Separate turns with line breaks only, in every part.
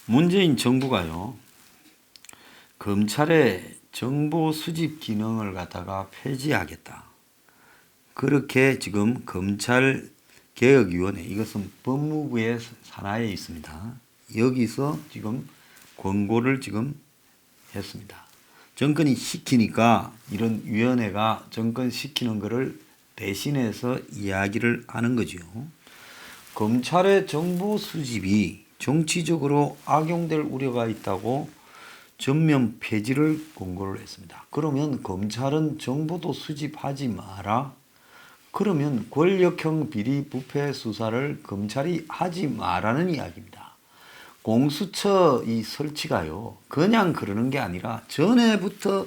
문재인 정부가요, 검찰의 정보 수집 기능을 갖다가 폐지하겠다. 그렇게 지금 검찰개혁위원회, 이것은 법무부의 산하에 있습니다. 여기서 지금 권고를 지금 했습니다. 정권이 시키니까 이런 위원회가 정권 시키는 것을 대신해서 이야기를 하는 거죠. 검찰의 정보 수집이 정치적으로 악용될 우려가 있다고 전면 폐지를 권고를 했습니다. 그러면 검찰은 정보도 수집하지 마라. 그러면 권력형 비리 부패 수사를 검찰이 하지 마라는 이야기입니다. 공수처 이 설치가요, 그냥 그러는 게 아니라 전에부터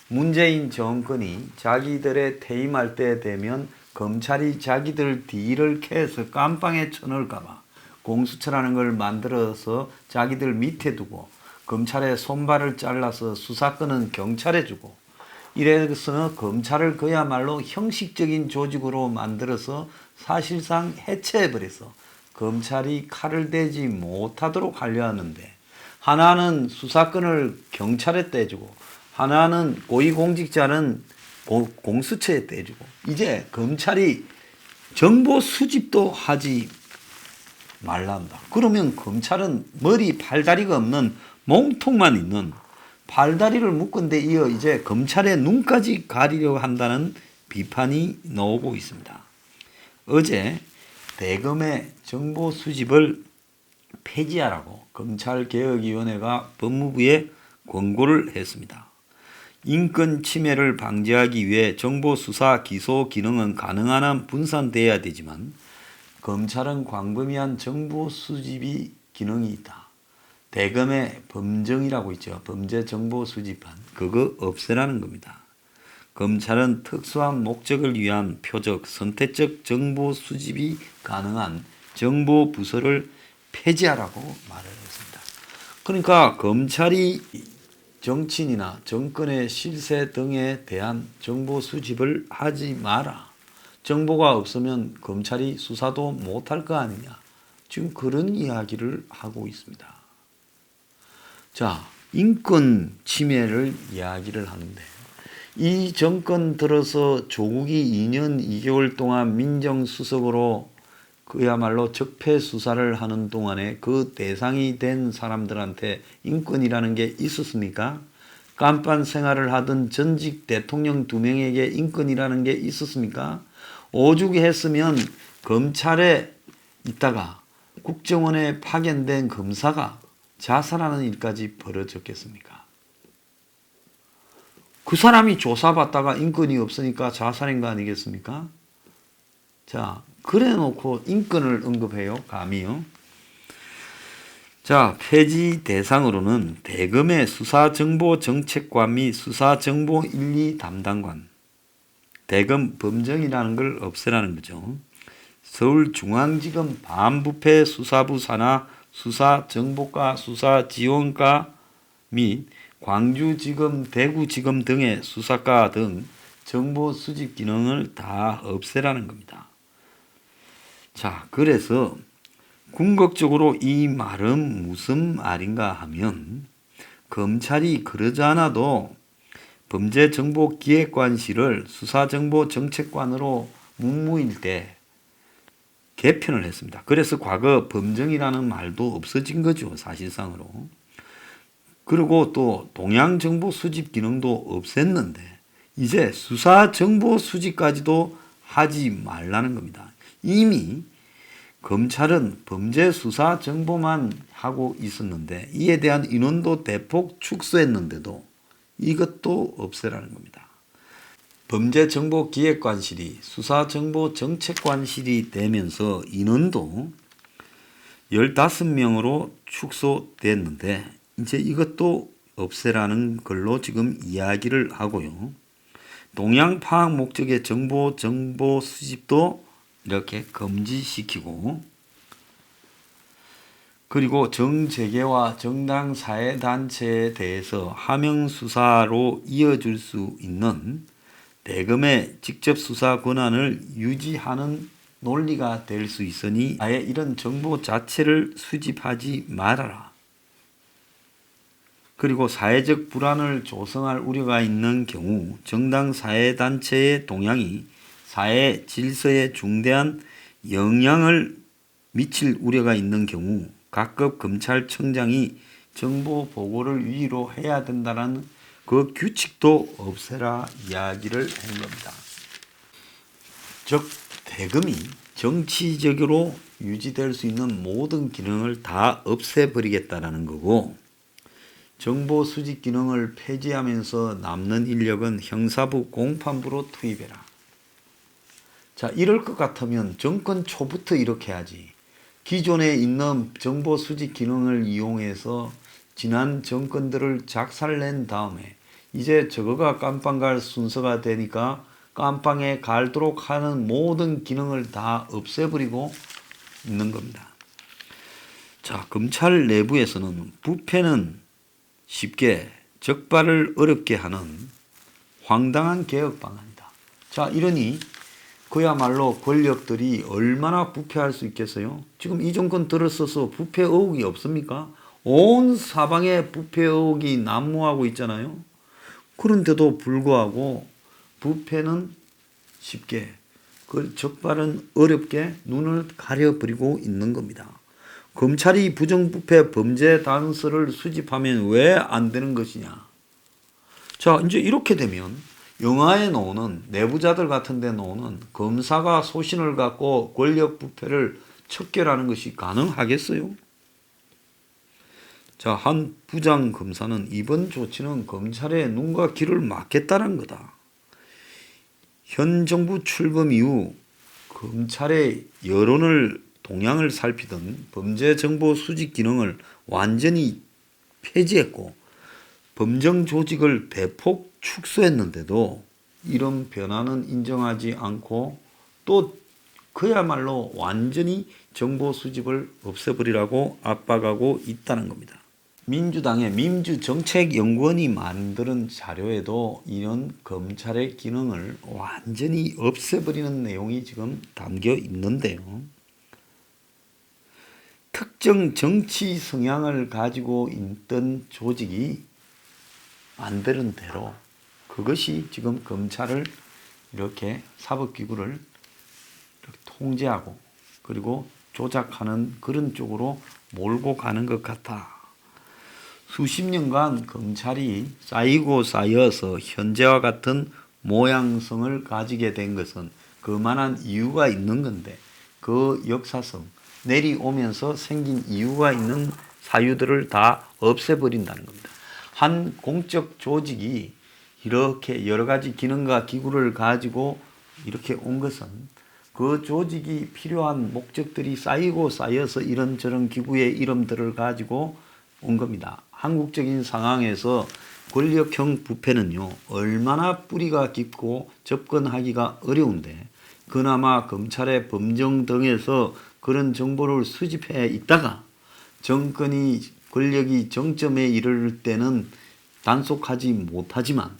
문재인 정권이 자기들의 퇴임할 때 되면 검찰이 자기들 뒤를 캐서 깜빵에 쳐넣을까봐 공수처라는 걸 만들어서 자기들 밑에 두고 검찰의 손발을 잘라서 수사권은 경찰에 주고, 이래서 검찰을 그야말로 형식적인 조직으로 만들어서 사실상 해체해버려서 검찰이 칼을 대지 못하도록 하려 하는데, 하나는 수사권을 경찰에 떼주고 하나는 고위공직자는 공수처에 떼주고, 이제 검찰이 정보 수집도 하지 말란다. 그러면 검찰은 머리 팔다리가 없는 몸통만 있는, 팔다리를 묶은 데 이어 이제 검찰의 눈까지 가리려고 한다는 비판이 나오고 있습니다. 어제 대검의 정보 수집을 폐지하라고 검찰개혁위원회가 법무부에 권고를 했습니다. 인권 침해를 방지하기 위해 정보 수사 기소 기능은 가능한 한 분산돼야 되지만 검찰은 광범위한 정보 수집이 기능이 있다. 대검의 범정이라고 있죠. 범죄 정보 수집반. 그거 없애라는 겁니다. 검찰은 특수한 목적을 위한 표적, 선택적 정보 수집이 가능한 정보 부서를 폐지하라고 말을 했습니다. 그러니까 검찰이 정치인이나 정권의 실세 등에 대한 정보 수집을 하지 마라. 정보가 없으면 검찰이 수사도 못할 거 아니냐. 지금 그런 이야기를 하고 있습니다. 자, 인권 침해를 이야기를 하는데, 이 정권 들어서 조국이 2년 2개월 동안 민정수석으로 그야말로 적폐 수사를 하는 동안에 그 대상이 된 사람들한테 인권이라는 게 있었습니까? 깜빵 생활을 하던 전직 대통령 2명에게 인권이라는 게 있었습니까? 오죽 했으면 검찰에 있다가 국정원에 파견된 검사가 자살하는 일까지 벌어졌겠습니까? 그 사람이 조사받다가 인권이 없으니까 자살인 거 아니겠습니까? 자, 그래 놓고 인권을 언급해요, 감히요. 자, 폐지 대상으로는 대검의 수사정보정책관 및 수사정보 1, 2 담당관, 대검 범정이라는 걸 없애라는 거죠. 서울중앙지검 반부패 수사부 산하 수사정보과 수사지원과 및 광주지검, 대구지검 등의 수사과 등 정보 수집 기능을 다 없애라는 겁니다. 자, 그래서 궁극적으로 이 말은 무슨 말인가 하면, 검찰이 그러지 않아도 범죄정보기획관실을 수사정보정책관으로 문무일 때 개편을 했습니다. 그래서 과거 범정이라는 말도 없어진 거죠, 사실상으로. 그리고 또 동향정보 수집 기능도 없앴는데 이제 수사정보 수집까지도 하지 말라는 겁니다. 이미 검찰은 범죄 수사 정보만 하고 있었는데 이에 대한 인원도 대폭 축소했는데도 이것도 없애라는 겁니다. 범죄정보기획관실이 수사정보정책관실이 되면서 인원도 15명으로 축소됐는데 이제 이것도 없애라는 걸로 지금 이야기를 하고요. 동향 파악 목적의 정보 수집도 이렇게 금지시키고, 그리고 정재계와 정당 사회단체에 대해서 하명 수사로 이어질 수 있는 대검의 직접 수사 권한을 유지하는 논리가 될 수 있으니 아예 이런 정보 자체를 수집하지 말아라. 그리고 사회적 불안을 조성할 우려가 있는 경우 정당 사회단체의 동향이 사회 질서에 중대한 영향을 미칠 우려가 있는 경우 각급 검찰청장이 정보 보고를 위로 해야 된다는 그 규칙도 없애라 이야기를 한 겁니다. 즉 대금이 정치적으로 유지될 수 있는 모든 기능을 다 없애버리겠다라는 거고, 정보 수집 기능을 폐지하면서 남는 인력은 형사부 공판부로 투입해라. 자, 이럴 것 같으면 정권 초부터 이렇게 하지. 기존에 있는 정보 수집 기능을 이용해서 지난 정권들을 작살낸 다음에 이제 저거가 깜빵 갈 순서가 되니까 깜빵에 갈도록 하는 모든 기능을 다 없애버리고 있는 겁니다. 자, 검찰 내부에서는 부패는 쉽게 적발을 어렵게 하는 황당한 개혁 방안이다. 자, 이러니 그야말로 권력들이 얼마나 부패할 수 있겠어요? 지금 이 정권 들어서서 부패 의혹이 없습니까? 온 사방에 부패 의혹이 난무하고 있잖아요. 그런데도 불구하고 부패는 쉽게, 그 적발은 어렵게 눈을 가려버리고 있는 겁니다. 검찰이 부정부패 범죄 단서를 수집하면 왜 안 되는 것이냐? 자, 이제 이렇게 되면 영화에 나오는 내부자들 같은 데 나오는 검사가 소신을 갖고 권력 부패를 척결하는 것이 가능하겠어요? 자, 한 부장 검사는 이번 조치는 검찰의 눈과 귀를 막겠다는 거다. 현 정부 출범 이후 검찰의 여론을 동향을 살피던 범죄 정보 수집 기능을 완전히 폐지했고 범정 조직을 대폭 축소했는데도 이런 변화는 인정하지 않고 또 그야말로 완전히 정보 수집을 없애버리라고 압박하고 있다는 겁니다. 민주당의 민주정책연구원이 만드는 자료에도 이런 검찰의 기능을 완전히 없애버리는 내용이 지금 담겨 있는데요. 특정 정치 성향을 가지고 있던 조직이 만드는 대로 그것이 지금 검찰을 이렇게 사법기구를 이렇게 통제하고 그리고 조작하는 그런 쪽으로 몰고 가는 것 같아. 수십 년간 검찰이 쌓이고 쌓여서 현재와 같은 모양성을 가지게 된 것은 그만한 이유가 있는 건데 그 역사성, 내려오면서 생긴 이유가 있는 사유들을 다 없애버린다는 겁니다. 한 공적 조직이 이렇게 여러 가지 기능과 기구를 가지고 이렇게 온 것은 그 조직이 필요한 목적들이 쌓이고 쌓여서 이런저런 기구의 이름들을 가지고 온 겁니다. 한국적인 상황에서 권력형 부패는요, 얼마나 뿌리가 깊고 접근하기가 어려운데 그나마 검찰의 범정 등에서 그런 정보를 수집해 있다가 정권이 권력이 정점에 이를 때는 단속하지 못하지만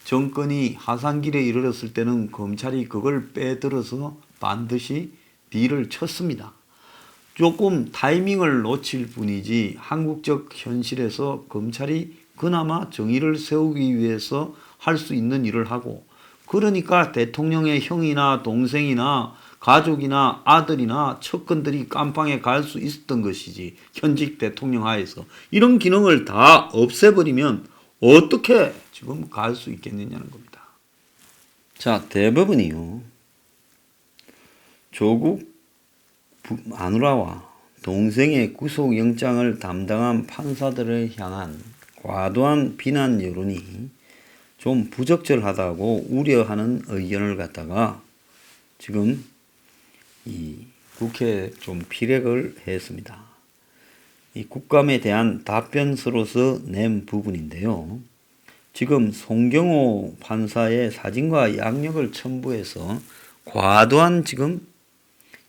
정권이 하산길에 이르렀을 때는 검찰이 그걸 빼들어서 반드시 딜을 쳤습니다. 조금 타이밍을 놓칠 뿐이지 한국적 현실에서 검찰이 그나마 정의를 세우기 위해서 할 수 있는 일을 하고, 그러니까 대통령의 형이나 동생이나 가족이나 아들이나 측근들이 깜빵에 갈 수 있었던 것이지, 현직 대통령 하에서 이런 기능을 다 없애버리면 어떻게 지금 갈 수 있겠느냐는 겁니다. 자, 대법원이요, 조국 마누라와 동생의 구속영장을 담당한 판사들을 향한 과도한 비난 여론이 좀 부적절하다고 우려하는 의견을 갖다가 지금 이 국회에 좀 피력을 했습니다. 이 국감에 대한 답변서로서 낸 부분인데요. 지금 송경호 판사의 사진과 양력을 첨부해서 과도한 지금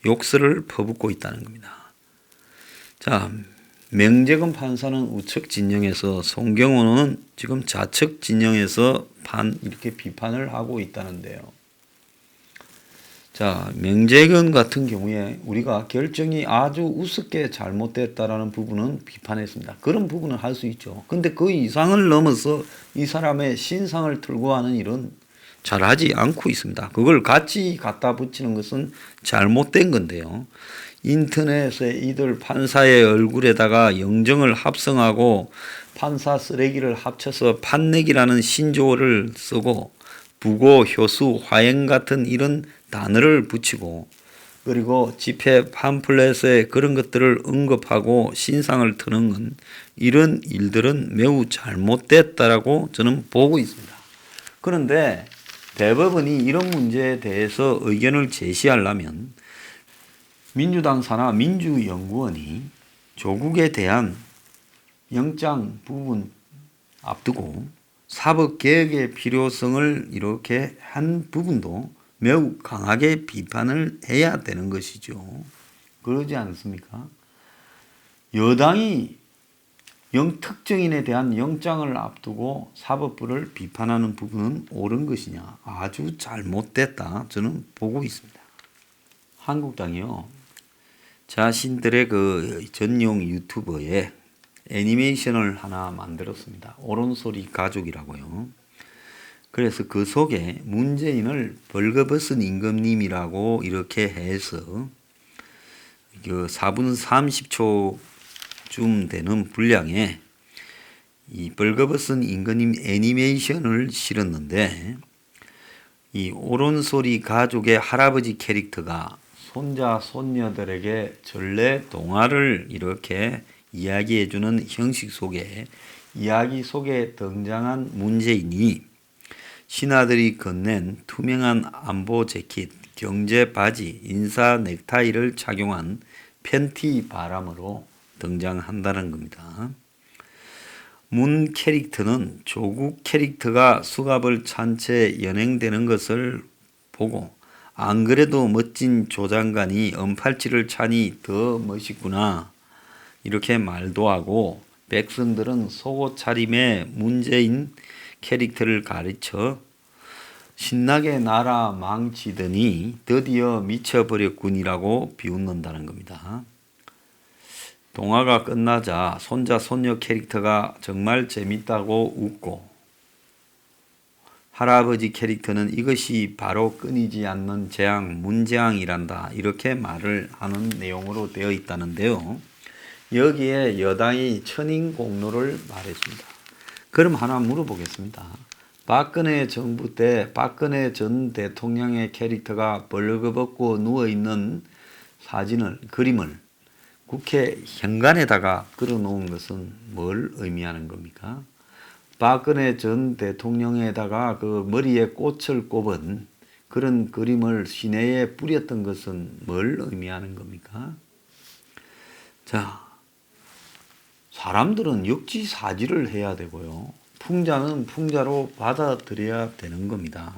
욕설을 퍼붓고 있다는 겁니다. 자, 명재근 판사는 우측 진영에서 송경호는 지금 좌측 진영에서 이렇게 비판을 하고 있다는데요. 자, 명재균 같은 경우에 우리가 결정이 아주 우습게 잘못됐다라는 부분은 비판했습니다. 그런 부분은 할 수 있죠. 근데 그 이상을 넘어서 이 사람의 신상을 틀고 하는 일은 잘하지 않고 있습니다. 그걸 같이 갖다 붙이는 것은 잘못된 건데요. 인터넷에 이들 판사의 얼굴에다가 영정을 합성하고 판사 쓰레기를 합쳐서 판내기라는 신조어를 쓰고 부고, 효수, 화행 같은 이런 단어를 붙이고 그리고 집회 팜플렛에 그런 것들을 언급하고 신상을 트는 건 이런 일들은 매우 잘못됐다라고 저는 보고 있습니다. 그런데 대법원이 이런 문제에 대해서 의견을 제시하려면 민주당 산하 민주연구원이 조국에 대한 영장 부분 앞두고 사법개혁의 필요성을 이렇게 한 부분도 매우 강하게 비판을 해야 되는 것이죠. 그러지 않습니까? 여당이 특정인에 대한 영장을 앞두고 사법부를 비판하는 부분은 옳은 것이냐? 아주 잘못됐다 저는 보고 있습니다. 한국당이요. 자신들의 그 전용 유튜버에 애니메이션을 하나 만들었습니다. 오른소리 가족이라고요. 그래서 그 속에 문재인을 벌거벗은 임금님이라고 이렇게 해서 그 4분 30초쯤 되는 분량에 이 벌거벗은 임금님 애니메이션을 실었는데 이 오른소리 가족의 할아버지 캐릭터가 손자 손녀들에게 전래 동화를 이렇게 이야기해주는 형식 속에 이야기 속에 등장한 문재인이 신하들이 건넨 투명한 안보 재킷, 경제 바지, 인사 넥타이를 착용한 팬티 바람으로 등장한다는 겁니다. 문 캐릭터는 조국 캐릭터가 수갑을 찬 채 연행되는 것을 보고 안 그래도 멋진 조 장관이 언팔찌를 차니 더 멋있구나 이렇게 말도 하고 백성들은 속옷 차림의 문재인 캐릭터를 가르쳐 신나게 나라 망치더니 드디어 미쳐버렸군이라고 비웃는다는 겁니다. 동화가 끝나자 손자 손녀 캐릭터가 정말 재밌다고 웃고 할아버지 캐릭터는 이것이 바로 끊이지 않는 재앙 문재앙이란다 이렇게 말을 하는 내용으로 되어 있다는데요. 여기에 여당이 천인공노를 말했습니다. 그럼 하나 물어보겠습니다. 박근혜 정부 때 박근혜 전 대통령의 캐릭터가 벌거벗고 누워있는 그림을 국회 현관에다가 걸어놓은 것은 뭘 의미하는 겁니까? 박근혜 전 대통령에다가 그 머리에 꽃을 꼽은 그런 그림을 시내에 뿌렸던 것은 뭘 의미하는 겁니까? 자, 사람들은 역지사지를 해야 되고요. 풍자는 풍자로 받아들여야 되는 겁니다.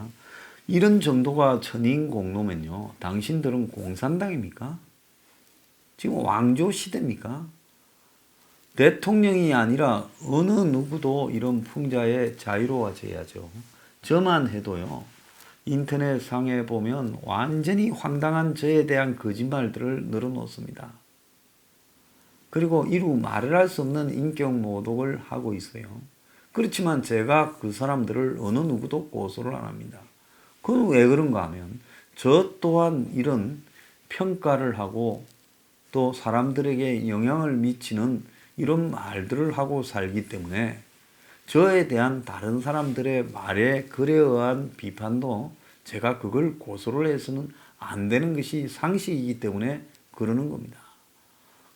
이런 정도가 천인공노면요. 당신들은 공산당입니까? 지금 왕조 시대입니까? 대통령이 아니라 어느 누구도 이런 풍자에 자유로워져야죠. 저만 해도요. 인터넷 상에 보면 완전히 황당한 저에 대한 거짓말들을 늘어놓습니다. 그리고 이루 말을 할 수 없는 인격 모독을 하고 있어요. 그렇지만 제가 그 사람들을 어느 누구도 고소를 안 합니다. 그건 왜 그런가 하면 저 또한 이런 평가를 하고 또 사람들에게 영향을 미치는 이런 말들을 하고 살기 때문에 저에 대한 다른 사람들의 말에 글에 의한 비판도 제가 그걸 고소를 해서는 안 되는 것이 상식이기 때문에 그러는 겁니다.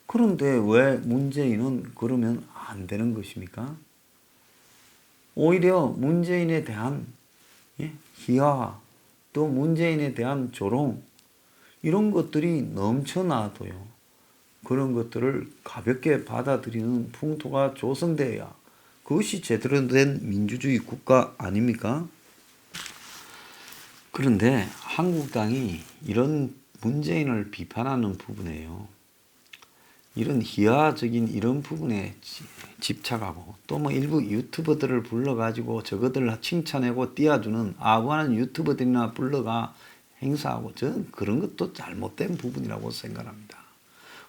그런데 왜 문재인은 그러면 안 되는 것입니까? 오히려 문재인에 대한 희화 또 문재인에 대한 조롱 이런 것들이 넘쳐나도요. 그런 것들을 가볍게 받아들이는 풍토가 조성되어야 그것이 제대로 된 민주주의 국가 아닙니까? 그런데 한국당이 이런 문재인을 비판하는 부분에요. 이런 희화적인 이런 부분에 집착하고 또 뭐 일부 유튜버들을 불러가지고 저것들을 칭찬하고 띄워주는 아부하는 유튜버들이나 불러가 행사하고 저는 그런 것도 잘못된 부분이라고 생각합니다.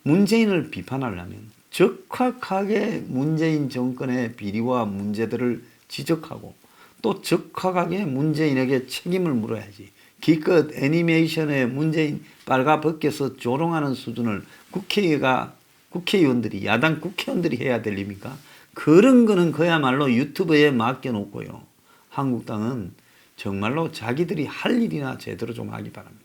문재인을 비판하려면 적확하게 문재인 정권의 비리와 문제들을 지적하고 또 적확하게 문재인에게 책임을 물어야지. 기껏 애니메이션에 문재인 빨가 벗겨서 조롱하는 수준을 국회의원들이 야당 국회의원들이 해야 될 일입니까? 그런 거는 그야말로 유튜브에 맡겨놓고요. 한국당은 정말로 자기들이 할 일이나 제대로 좀 하기 바랍니다.